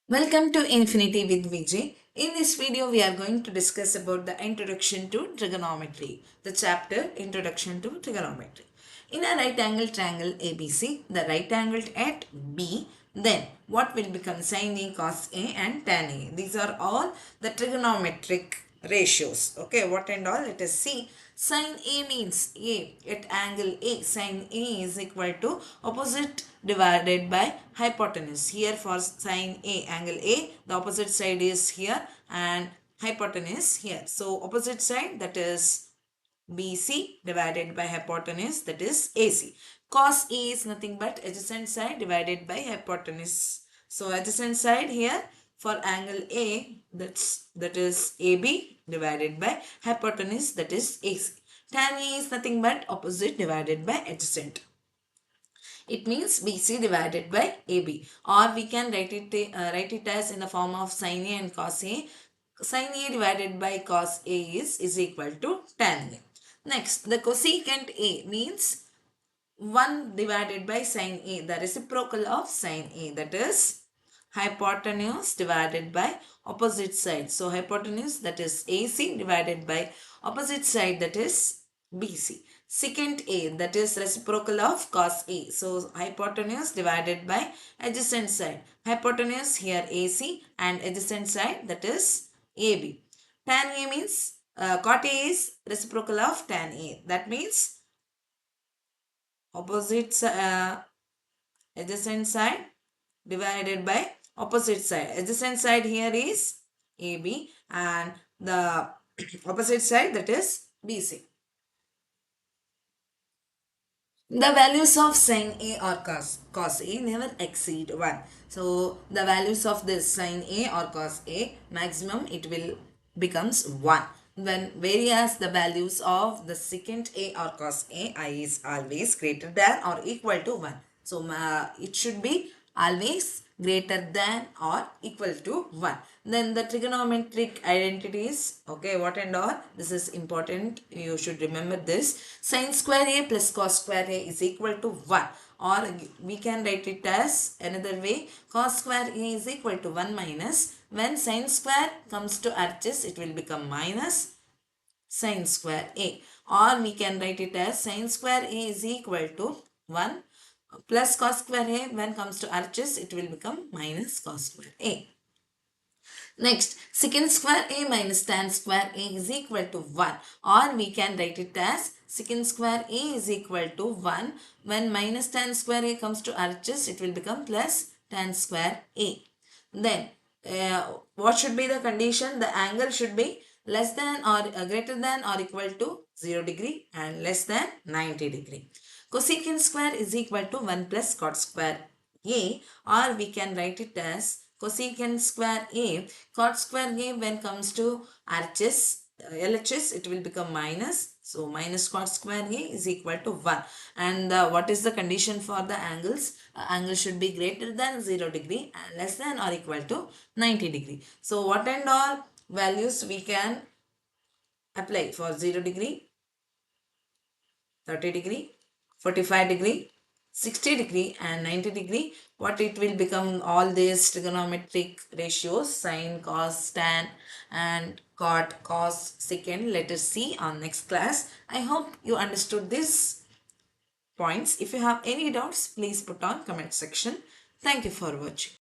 Welcome to Infinity with VJ. In this video, we are going to discuss about the introduction to trigonometry, the chapter Introduction to Trigonometry. In a right angle triangle ABC, the right angle at B, then what will become sin A, cos A and tan A? These are all the trigonometric ratios. Okay, what and all? Let us see. Sin A means A at angle A. Sin A is equal to opposite divided by hypotenuse. Here for sin A, angle A, the opposite side is here and hypotenuse here. So opposite side, that is BC divided by hypotenuse, that is AC. Cos A is nothing but adjacent side divided by hypotenuse. So adjacent side here for angle A, that is AB divided by hypotenuse, that is AC. Tan A is nothing but opposite divided by adjacent. It means BC divided by AB, or we can write it as in the form of sin A and cos A. Sin A divided by cos A is equal to tan A. Next, the cosecant A means 1 divided by sin A, the reciprocal of sin A, that is hypotenuse divided by opposite side. So hypotenuse, that is AC, divided by opposite side, that is BC. Secant A, that is reciprocal of cos A. So hypotenuse divided by adjacent side. Hypotenuse here AC and adjacent side, that is AB. Tan A means cot A is reciprocal of tan A. That means opposite adjacent side divided by opposite side. Adjacent side here is AB and the opposite side, that is BC. The values of sin A or cos A never exceed 1. So the values of this sin A or cos A, maximum it will becomes 1. Whereas the values of the secant A or cos A is always greater than or equal to 1. So it should be always greater than or equal to 1. Then the trigonometric identities, okay, what and all, this is important, you should remember this. Sin square A plus cos square A is equal to 1, or we can write it as another way, cos square A is equal to 1 minus, when sin square comes to RHS, it will become minus sin square A, or we can write it as sin square A is equal to 1 plus cos square A, when comes to RHS, it will become minus cos square A. Next, secant square A minus tan square A is equal to 1, or we can write it as secant square A is equal to 1. When minus tan square A comes to RHS, it will become plus tan square A. Then, what should be the condition? The angle should be less than or greater than or equal to 0 degree and less than 90 degree. Cosecant square is equal to 1 plus cot square A, or we can write it as cosecant square A, cot square A, when comes to RHS, LHS, it will become minus. So minus cot square A is equal to 1. And what is the condition for the angles? Angle should be greater than 0 degree and less than or equal to 90 degree. So what and all values we can apply for 0 degree, 30 degree, 45 degree, 60 degree and 90 degree. What it will become, all these trigonometric ratios, sine, cos, tan and cot, cos, secant, let us see on next class. I hope you understood these points. If you have any doubts, please put on comment section. Thank you for watching.